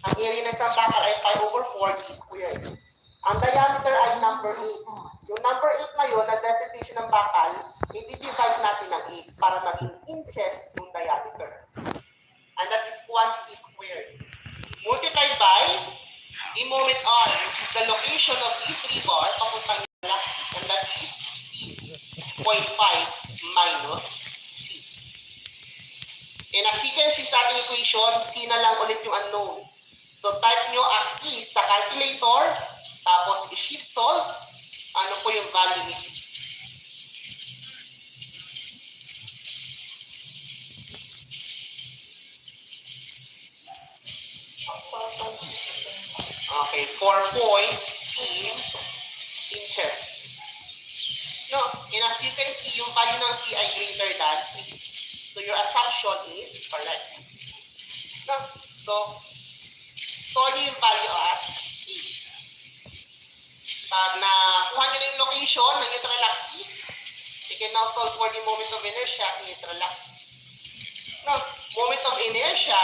Ang area ng isang bakal ay 5 over 4 d squared. Ang diameter ay number 8. Yung number 8 na yun, na designation ng bakal, i-divide natin ng 8 para maging inches yung diameter. And that is quantity squared. Multiplied by the moment R, which is the location of this rebar, papuntang axis, and that is 16.5 minus C. And as you can see sa ating equation, C na lang ulit yung unknown. So type nyo as E sa calculator, tapos i-shift solve, ano po yung value ni C. Okay, 4.16 inches. No, and as you can see, yung value ng C ay greater than 3. So your assumption is correct. No, so store yung value as E. Pag nakuha nyo na yung location ng neutral axis, you can now solve for the moment of inertia at neutral axis. No, moment of inertia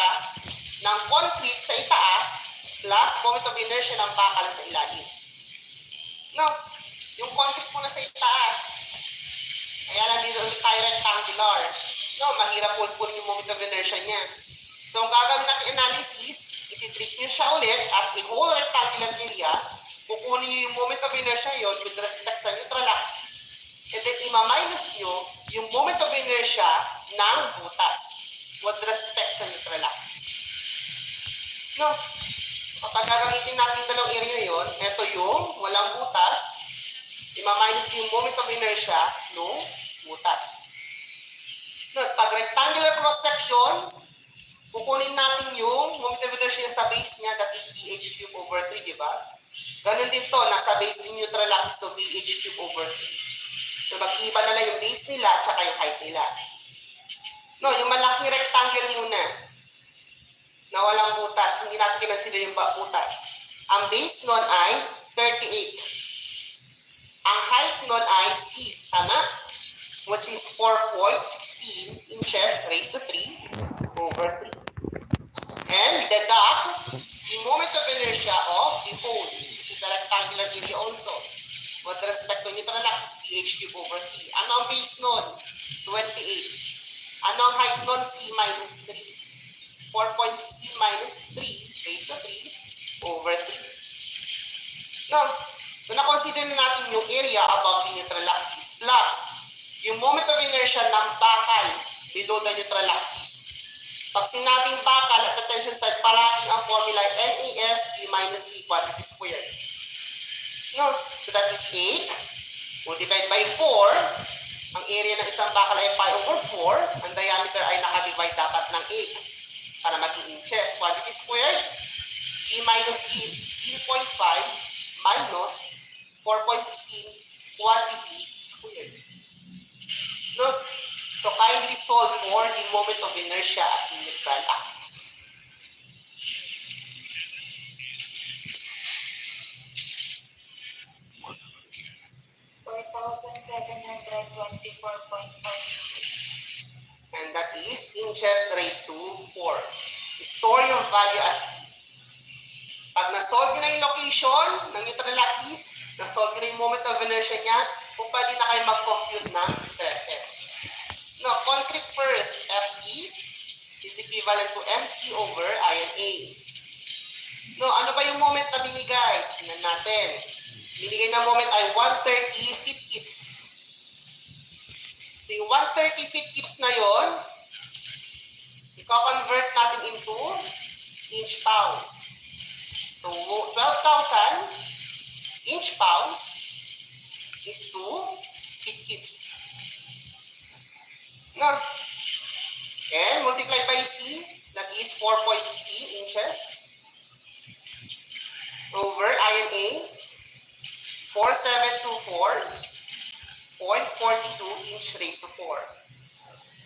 ng concrete sa itaas plus moment of inertia ng bakal sa ilalim. No, yung concrete muna sa itaas, kaya lang dito ulit tayo rectangular. No, mahirap pulpunin yung moment of inertia niya. So, ang gagawin natin analysis, iti-treat nyo siya ulit as a whole rectangular area. Kukunin nyo yung moment of inertia yon with respect sa neutral axis. And then, ima-minus nyo yung moment of inertia ng butas with respect sa neutral axis. No? Kapag gagamitin natin yung dalawang area na yun, ito yung walang butas, ima-minus yung moment of inertia ng butas. No, pag rectangular cross-section, kukunin natin yung moment of inertia sa base niya, that is BH cube over 3, di ba? Ganun din to, nasa base din neutral axis, so BH cube over 3. So mag-iba na lang yung base nila at saka yung height nila. No, yung malaking rectangle muna na walang butas, hindi natin kinonsider yung butas. Ang base nun ay 38. Ang height nun ay C, tama? Which is 4.16 inches raised to 3 over 3. And deduct the moment of inertia of the whole, which is a rectangular area also, with respect to neutral axis dh cube over 3. Ano ang base nun? 28. Ano ang height nun? C minus 3. 4.16 minus 3 raised to 3 over 3. No? So, na-consider na natin yung area above the neutral axis plus yung moment of inertia ng bakal below the neutral axis. Pag sinabing bakal at the tension side, palagi ang formula NAS D minus C quantity squared. No? So, that is 8 multiplied by 4. Ang area ng isang bakal ay pi over 4. Ang diameter ay nakadivide dapat ng 8 para maging inches. Quantity squared, D minus C is 16.5 minus 4.16 quantity squared. No? So kindly solve for the moment of inertia at the neutral axis. And that is inches raised to 4. Store yung value as T. Pag na-solve nyo na yung location ng neutral axis, na-solve nyo na yung moment of inertia niya, kung pwede na kayo mag-compute ng stresses. No, concrete first, FC is equivalent to MC over INA. No, ano ba yung moment na binigay? Tingnan natin. Binigay na moment ay 130 feet kips. So yung 130 feet kips na yon, i-convert natin into inch pounds. So 12,000 inch pounds is 2 feet kips. No? And multiply by C, that is 4.16 inches over INA, 4724.42 inch raised to 4.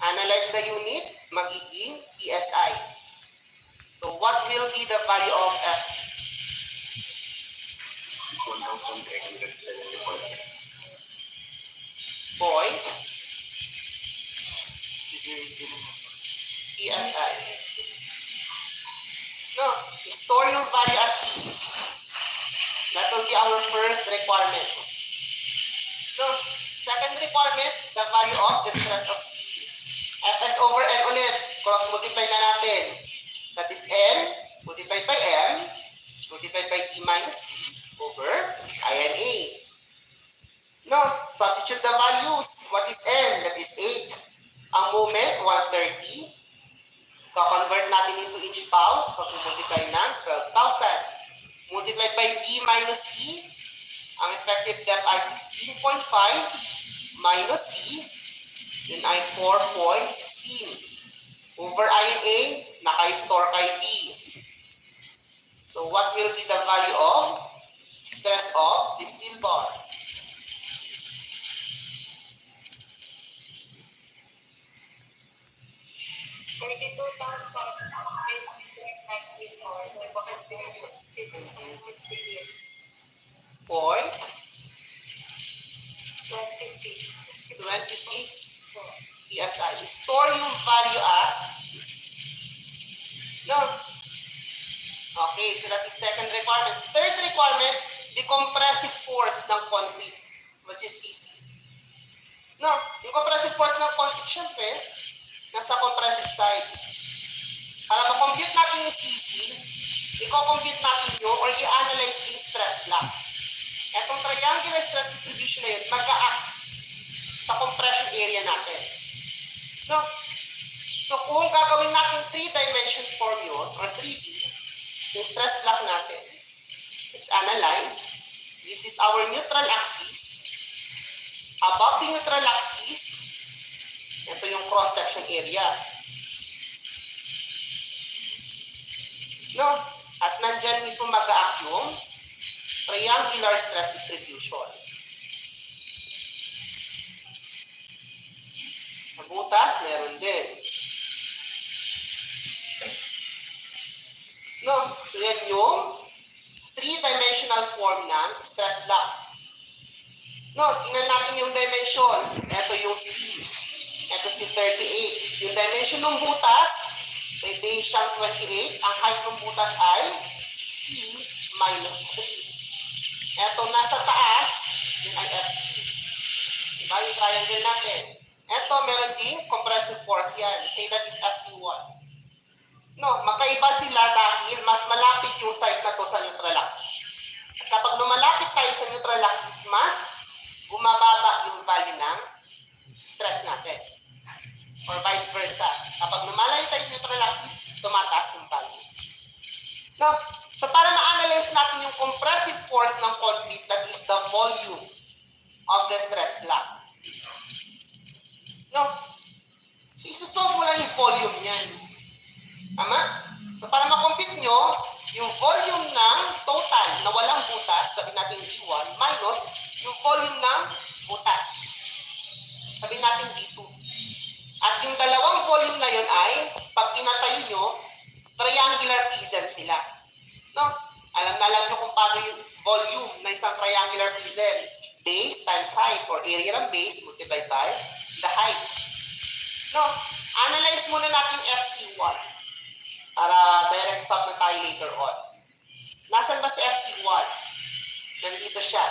Analyze the unit, magiging PSI. So what will be the value of FC? 1,375. Point PSI. No, store yung value as C. That will be our first requirement. No, second requirement, the value of the stress of steel. Fs over M ulit. Cross multiply na natin. That is N multiplied by M multiplied by D minus C over INA. No, substitute the values. What is N? That is 8. Ang moment, 130. Ka-convert natin into inch pounds. Pag-multiply ng 12,000. Multiplied by D minus C. Ang effective depth ay 16.5 minus C. Yun ay 4.16. Over INA, naka-store kay D. So what will be the value of stress of the steel bar? Point 26 PSI. Store yung value as no. Okay, so that is second requirement. Third requirement, the compressive force ng concrete, which is CC. No, yung compressive force ng concrete, syempre, nasa compressive side. Para ma-compute natin yung CC, i-compute natin yung or i-analyze yung stress block. Etong triangular stress distribution na yun, mag-a-act sa compression area natin. No? So kung gagawin natin 3-dimension form yun, or 3D, yung stress block natin, let's analyze. This is our neutral axis. Above the neutral axis, ito yung cross-section area. No? At nandyan mismo mag-a-act yung triangular stress distribution. Sa butas, meron din. No? So yan yung 3-dimensional form ng stress block. No, tingnan natin yung dimensions. Ito yung C. Ito si 38. Yung dimension ng butas, may base siyang 28. Ang height ng butas ay C minus 3. Ito nasa taas, yun ay FC. Diba yung triangle natin? Ito meron din compressive force yan. Say that is FC1. No, magkaiba sila dahil mas malapit yung side na to sa neutral axis. At kapag lumalapit tayo sa neutral axis, mas bumababa yung value ng stress natin. Or vice versa. Kapag lumalayo tayo sa neutral axis, tumataas yung value. No, so para ma-analyze natin yung compressive force ng concrete, that is the volume of the stress block. No? So isusolve mo lang yung volume niyan. Tama? So para ma-compute nyo, yung volume ng total na walang butas, sabi natin V1, minus yung volume ng butas. Sabi natin V2. At yung dalawang volume na yun ay, pag tinatayo nyo, triangular prism sila. No? Alam nyo kung paano yung volume ng isang triangular prism. Base times height, or area ng base multiplied by the height. No? Analyze muna natin yung FC1 para direct sub na tayo later on. Nasaan ba si FC1? Nandito siya.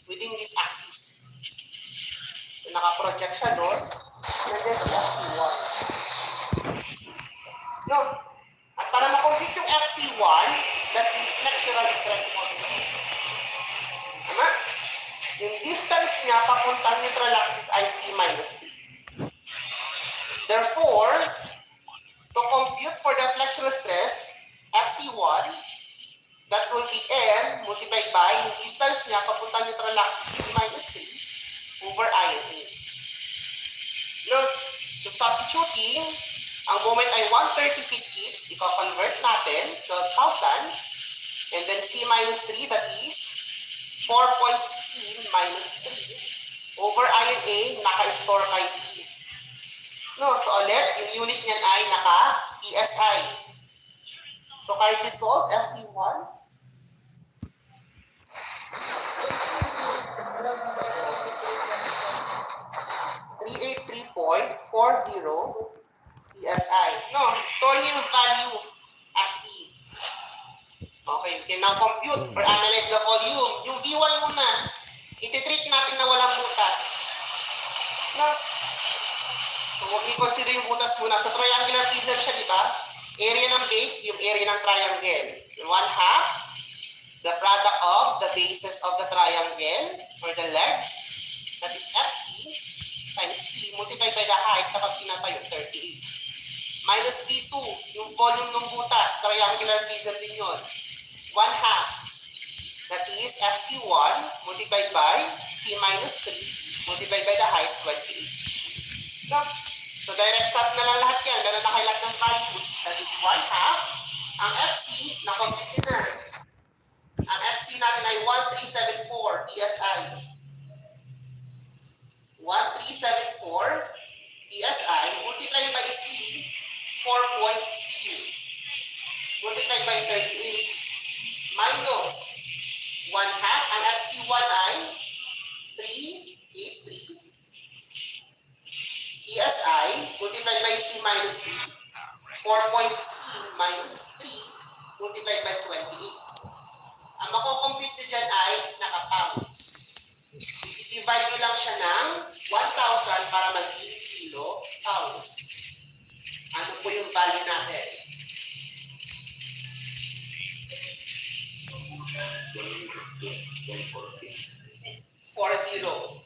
Within this axis. So, naka-project siya doon. Nandiyan si FC1. No? At para ma-compute yung FC1, that is flexural stress formula. Tama? Yung distance niya papuntang neutral axis ay C minus 3. Therefore, to compute for the flexural stress, FC1, that will be M multiplied by yung distance niya papuntang neutral axis C minus 3 over I and A. No? So substituting, ang moment ay 130 feet each, i-convert natin, 12,000, and then C minus 3, that is 4.16 minus 3 over I and A, naka-store kay D. No, so ulit, yung unit niyan ay naka-PSI. So kahit dissolve, FC1. .40 PSI. No, store niyo yung value as E. Okay, we can now compute or analyze the volume. Yung V1 muna, iti-treat natin na walang butas. No? So, huwag i-consider yung butas muna. Sa triangular prism siya, di ba? Area ng base, yung area ng triangle. Yung 1/2, the product of the bases of the triangle or the legs, that is FC, times E, multiplied by the height kapag pinatayo, 38. Minus V2, yung volume ng butas, triangular prism din yun. 1/2, that is FC1, multiplied by C minus 3, multiplied by the height, 28. No? So direct sub na lang lahat yan. Meron na kayo lahat ng values. That is 1/2. Ang FC, na-compute na. Ang FC natin ay 1374 PSI. 1374 PSI multiplied by C, 4.16. Multiplied by 38. Minus 1/2. Ang FC1 ay 383. PSI multiplied by C minus 3. 4.16 minus 3 multiplied by 28. Ang makocompute nyo dyan ay naka-pounds. I-divide nyo lang siya ng 1,000 para maging kilo pounds. Ano po yung value natin? 40.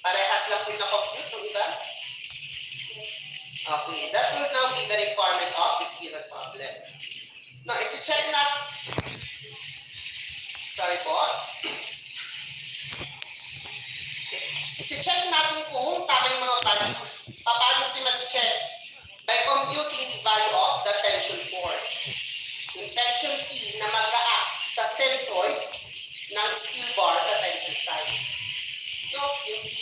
Parehas lang po yung na-compute ng iba. Okay, that will now be the requirement of this given problem. Now, i-check na. Sorry po. I-check natin kung tama yung mga values. Paano natin mag-check? By computing the value of the tension force. Yung tension T na mag-a-act sa centroid ng steel bar sa tension side. So, yung T.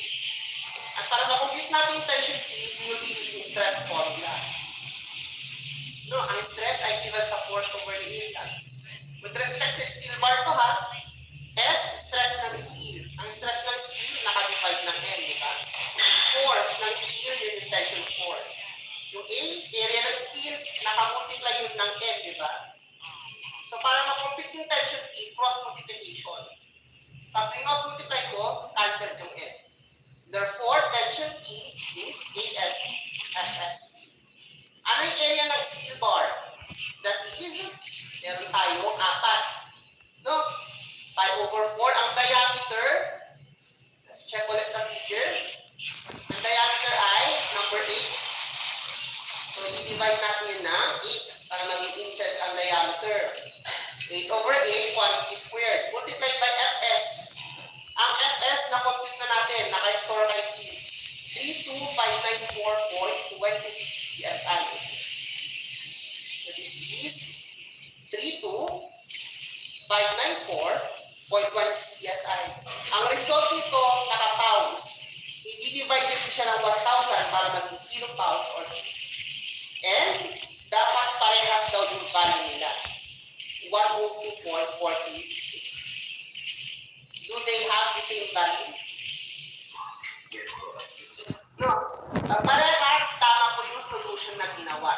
At para ma-compute natin yung tension T, we will be using stress formula. No, ang stress ay given sa force over the area. With respect sa steel bar to ha, S stress ng steel. Ang stress ng steel, naka-divide ng N, di ba? Force ng steel, yun yung tension force. Yung A, area ng steel, naka-multiply yun ng N, di ba? So para ma-compute yung tension T, cross-multiplication. Pag cross-multiply mo, cancel yung N. Therefore, tension T is AS, FS. Ano yung area ng steel bar? That is, meron tayo 4. No? 5/4 ang diameter. Let's check ulit the figure. Ang diameter ay number 8. So, i-divide natin yun ng 8 para maging inches ang diameter. 8/8, quantity squared. Multiplied by Fs. Ang Fs, na-compute na natin. Naka-store kay T. 32594.26 PSI. So, this is 32594.26 PSI. Ang result nito, naka-pounds. I-divide natin siya ng 1,000 para maging kilopounds or Gs. And, dapat parehas daw yung value nila. 102.46. Do they have the same value? No. Pag parehas, tama po yung solution na ginawa.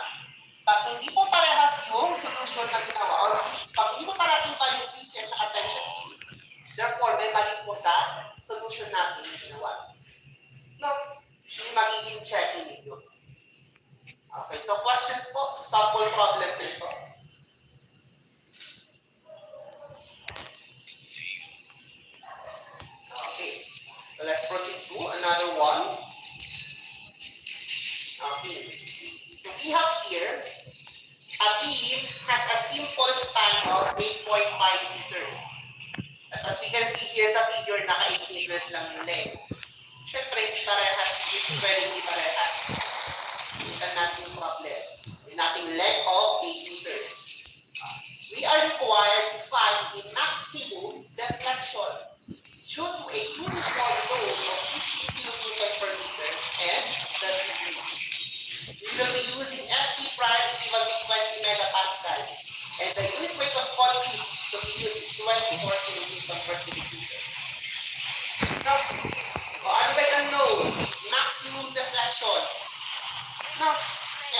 Pag hindi po parehas yung solution na ginawa, o pag hindi po parehas yung value ng CC at saka tension T, therefore, may mali po sa solution natin yung ginawa. No. Yung magiging checking nito. Okay, so questions po sa sample problem nito. Okay, so let's proceed to another one. Okay, so we have here a beam has a simple span of 8.5 meters. At as we can see here sa figure, naka 8 meters lang yung length. Siyempre, hindi parehas, hindi parehas. Tingnan natin yung problem. Yung nating length of 8 meters. We are required to find the maximum deflection due to a uniform load of 50 kN per meter and the degree. We will be using FC prime equal to 20 megapascal, and the unit weight of concrete to be used is 24 kN per cubic meter. Now, ano ba yung load? Maximum deflection. Now,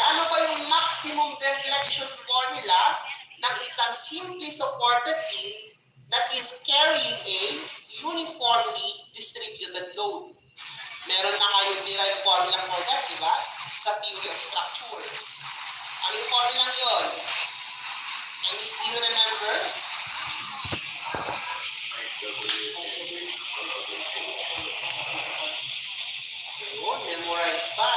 ano ba yung maximum deflection formula ng isang simply supported beam that is carrying a uniformly distributed load? Meron na kayong derived formula for that, di ba? Sa theory of structure. Ano yung formula yun? Can you still remember? Yun, memorize pa.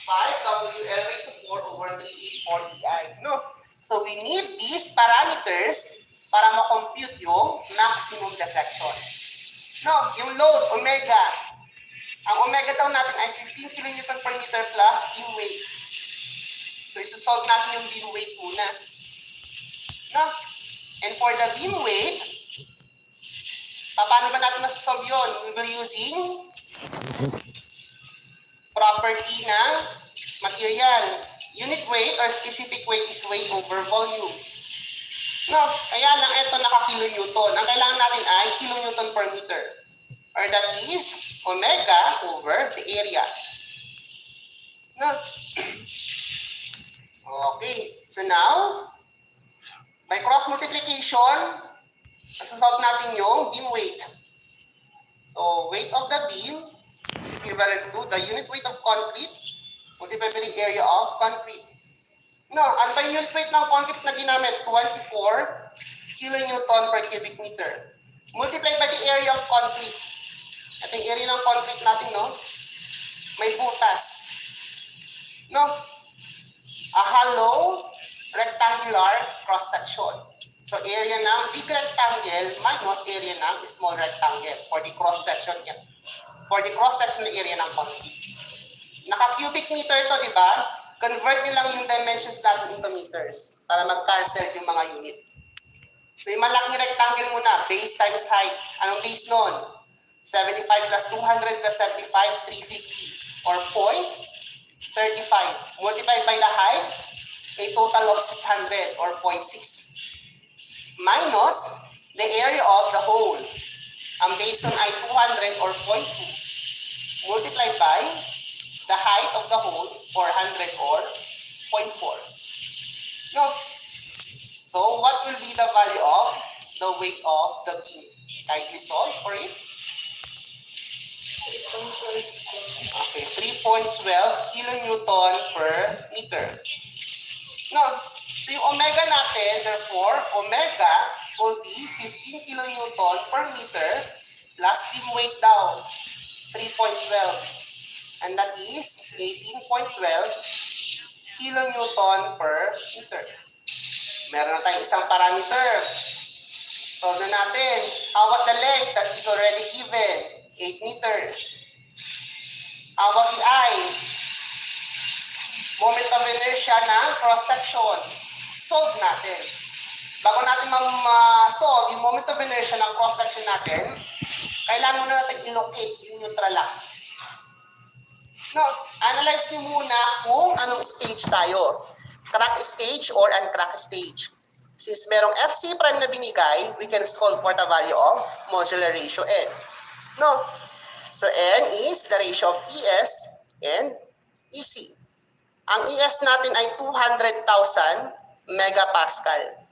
5WL raised to 4 over 384EI. No? So we need these parameters para ma-compute yung maximum deflection. No, yung load, omega. Ang omega daw natin ay 15 kN per meter plus beam weight. So isosolve natin yung beam weight muna. No? And for the beam weight, paano ba natin masasolve yun? We will using property ng material. Unit weight or specific weight is weight over volume. No, kaya lang ito naka-kilonewton. Ang kailangan natin ay kilonewton per meter. Or that is omega over the area. No? Okay. So now, by cross multiplication, masasolve natin yung beam weight. So, weight of the beam is equivalent to the unit weight of concrete multiplied by the area of concrete. No, ano ba yung unit weight ng concrete na ginamit? 24 kilonewton per cubic meter. Multiplied by the area of concrete. Ito yung area ng concrete natin, no? May butas. No? A hollow rectangular cross-section. So, area ng big rectangle minus area ng small rectangle for the cross-section yan. For the cross-section ng area ng concrete. Naka-cubic meter to, di ba? Convert nyo lang yung dimensions natin into meters para mag-cancel yung mga unit. So, yung malaking rectangle muna, base times height. Anong base nun? 75 plus 200 plus 75, 350. Or 0.35. Multiplied by the height, a total of 600 or 0.6. Minus the area of the hole. Ang basin ay 200 or 0.2 multiplied by the height of the hole or 100 or 0.4. No? So, what will be the value of the weight of the beam? Kindly solve for it. Okay, 3.12 kilonewton per meter. No? So, yung omega natin, therefore, omega will be 15 kilonewton per meter plus beam weight down, 3.12. And that is 18.12 kilonewton per meter. Meron na tayong isang parameter. Solve na natin. How about the length that is already given? 8 meters. How about the I? Moment of inertia ng cross-section. Solve natin. Bago natin ma-solve yung moment of inertia ng cross-section natin, kailangan muna natin i-locate yung neutral axis. No, analyze nyo muna kung anong stage tayo. Crack stage or uncrack stage. Since merong FC prime na binigay, we can solve for the value of modular ratio N. No? So N is the ratio of ES and EC. Ang ES natin ay 200,000 megapascal.